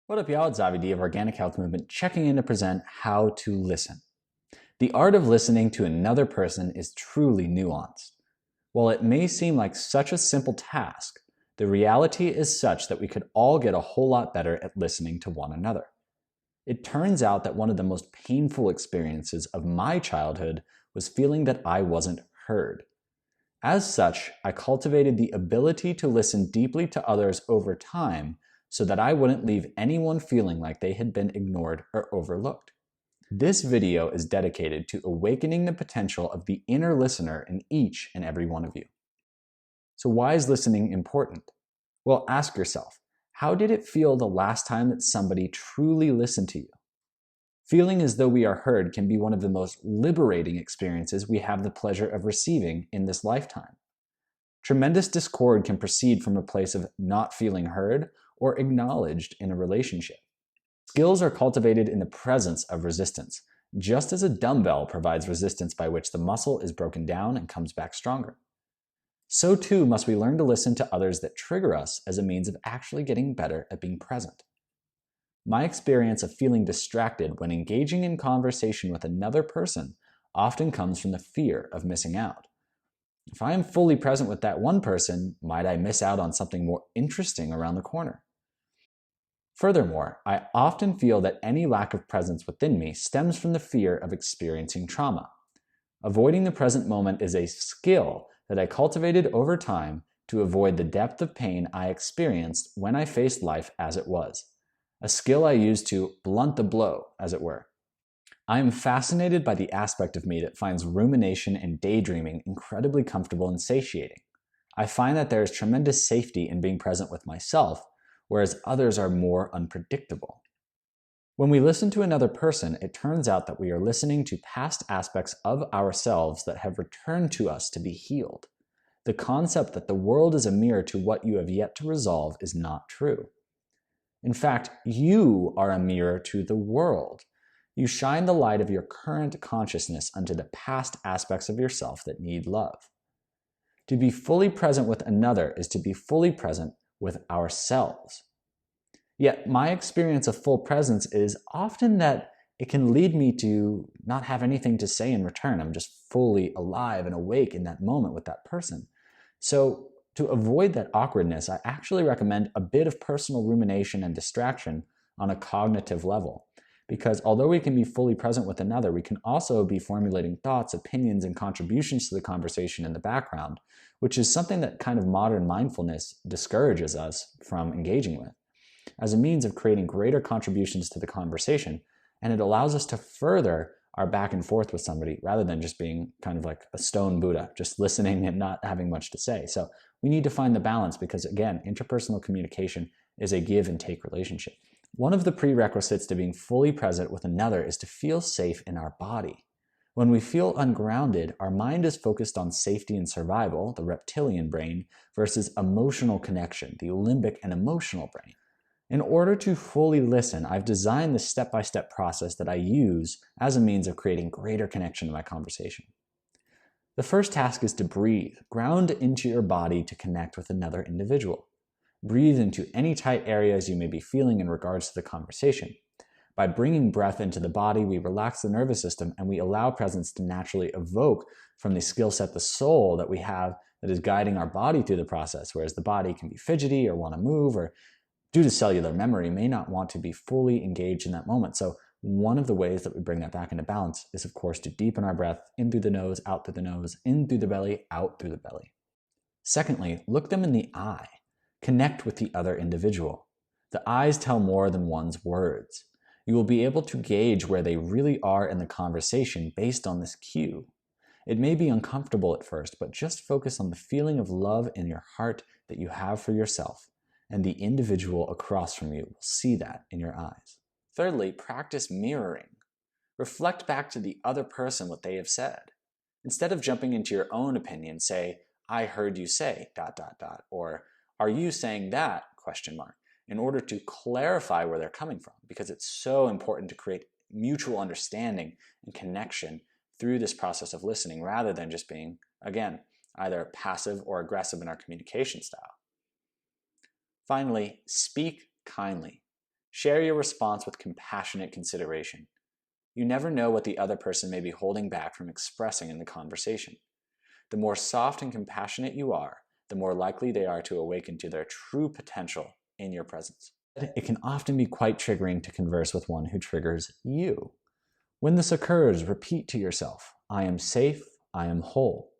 What up, y'all? It's Avi D of Organic Health Movement checking in to present how to listen. The art of listening to another person is truly nuanced. While it may seem like such a simple task, the reality is such that we could all get a whole lot better at listening to one another. It turns out that one of the most painful experiences of my childhood was feeling that I wasn't heard. As such, I cultivated the ability to listen deeply to others over time so that I wouldn't leave anyone feeling like they had been ignored or overlooked. This video is dedicated to awakening the potential of the inner listener in each and every one of you. So why is listening important? Well, ask yourself, how did it feel the last time that somebody truly listened to you? Feeling as though we are heard can be one of the most liberating experiences we have the pleasure of receiving in this lifetime. Tremendous discord can proceed from a place of not feeling heard or acknowledged in a relationship. Skills are cultivated in the presence of resistance, just as a dumbbell provides resistance by which the muscle is broken down and comes back stronger. So too must we learn to listen to others that trigger us as a means of actually getting better at being present. My experience of feeling distracted when engaging in conversation with another person often comes from the fear of missing out. If I am fully present with that one person, might I miss out on something more interesting around the corner? Furthermore, I often feel that any lack of presence within me stems from the fear of experiencing trauma. Avoiding the present moment is a skill that I cultivated over time to avoid the depth of pain I experienced when I faced life as it was. A skill I use to blunt the blow, as it were. I am fascinated by the aspect of me that finds rumination and daydreaming incredibly comfortable and satiating. I find that there is tremendous safety in being present with myself, whereas others are more unpredictable. When we listen to another person, it turns out that we are listening to past aspects of ourselves that have returned to us to be healed. The concept that the world is a mirror to what you have yet to resolve is not true. In fact, you are a mirror to the world. You shine the light of your current consciousness onto the past aspects of yourself that need love. To be fully present with another is to be fully present with ourselves. Yet my experience of full presence is often that it can lead me to not have anything to say in return. I'm just fully alive and awake in that moment with that person. So to avoid that awkwardness, I actually recommend a bit of personal rumination and distraction on a cognitive level. Because although we can be fully present with another, we can also be formulating thoughts, opinions, and contributions to the conversation in the background, which is something that kind of modern mindfulness discourages us from engaging with, as a means of creating greater contributions to the conversation. And it allows us to further our back and forth with somebody rather than just being kind of like a stone Buddha, just listening and not having much to say. So we need to find the balance because, again, interpersonal communication is a give and take relationship. One of the prerequisites to being fully present with another is to feel safe in our body. When we feel ungrounded, our mind is focused on safety and survival, the reptilian brain, versus emotional connection, the limbic and emotional brain. In order to fully listen, I've designed the step-by-step process that I use as a means of creating greater connection to my conversation. The first task is to breathe. Ground into your body to connect with another individual. Breathe into any tight areas you may be feeling in regards to the conversation. By bringing breath into the body, we relax the nervous system and we allow presence to naturally evoke from the skill set, the soul that we have that is guiding our body through the process, whereas the body can be fidgety or want to move or due to cellular memory may not want to be fully engaged in that moment. So one of the ways that we bring that back into balance is, of course, to deepen our breath in through the nose, out through the nose, in through the belly, out through the belly. Secondly, look them in the eye. Connect with the other individual. The eyes tell more than one's words. You will be able to gauge where they really are in the conversation based on this cue. It may be uncomfortable at first, but just focus on the feeling of love in your heart that you have for yourself, and the individual across from you will see that in your eyes. Thirdly, practice mirroring. Reflect back to the other person what they have said. Instead of jumping into your own opinion, say, I heard you say, ... or are you saying that, ? In order to clarify where they're coming from, because it's so important to create mutual understanding and connection through this process of listening rather than just being, again, either passive or aggressive in our communication style. Finally, speak kindly. Share your response with compassionate consideration. You never know what the other person may be holding back from expressing in the conversation. The more soft and compassionate you are, the more likely they are to awaken to their true potential in your presence. It can often be quite triggering to converse with one who triggers you. When this occurs, repeat to yourself, I am safe, I am whole.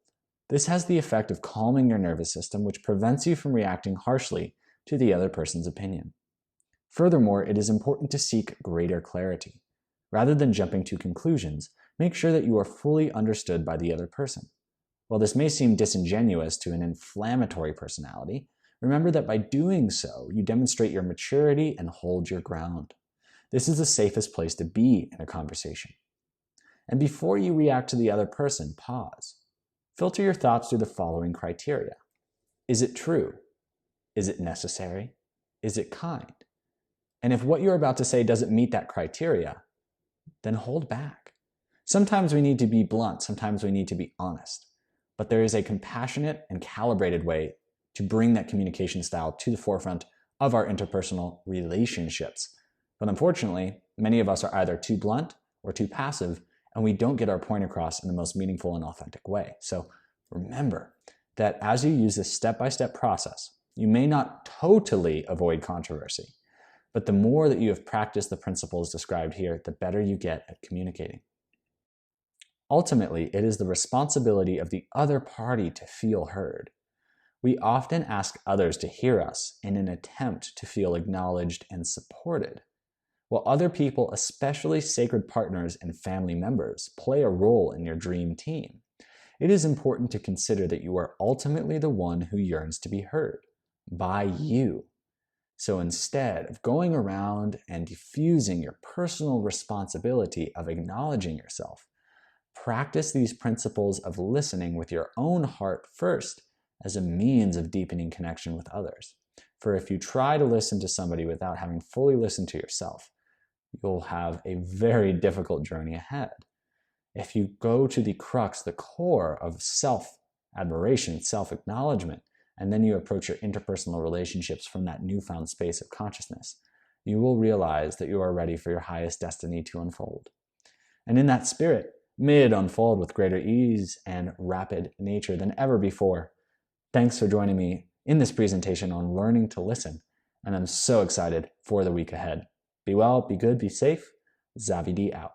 This has the effect of calming your nervous system, which prevents you from reacting harshly to the other person's opinion. Furthermore, it is important to seek greater clarity. Rather than jumping to conclusions, make sure that you are fully understood by the other person. While this may seem disingenuous to an inflammatory personality, remember that by doing so, you demonstrate your maturity and hold your ground. This is the safest place to be in a conversation. And before you react to the other person, pause. Filter your thoughts through the following criteria. Is it true? Is it necessary? Is it kind? And if what you're about to say doesn't meet that criteria, then hold back. Sometimes we need to be blunt, sometimes we need to be honest. But there is a compassionate and calibrated way to bring that communication style to the forefront of our interpersonal relationships. But unfortunately, many of us are either too blunt or too passive, and we don't get our point across in the most meaningful and authentic way. So remember that as you use this step-by-step process, you may not totally avoid controversy, but the more that you have practiced the principles described here, the better you get at communicating. Ultimately, it is the responsibility of the other party to feel heard. We often ask others to hear us in an attempt to feel acknowledged and supported. While other people, especially sacred partners and family members, play a role in your dream team, it is important to consider that you are ultimately the one who yearns to be heard by you. So instead of going around and diffusing your personal responsibility of acknowledging yourself, practice these principles of listening with your own heart first as a means of deepening connection with others. For if you try to listen to somebody without having fully listened to yourself, you'll have a very difficult journey ahead. If you go to the crux, the core of self-admiration, self-acknowledgement, and then you approach your interpersonal relationships from that newfound space of consciousness, you will realize that you are ready for your highest destiny to unfold. And in that spirit, may it unfold with greater ease and rapid nature than ever before. Thanks for joining me in this presentation on learning to listen, and I'm so excited for the week ahead. Be well, be good, be safe. Zavidi out.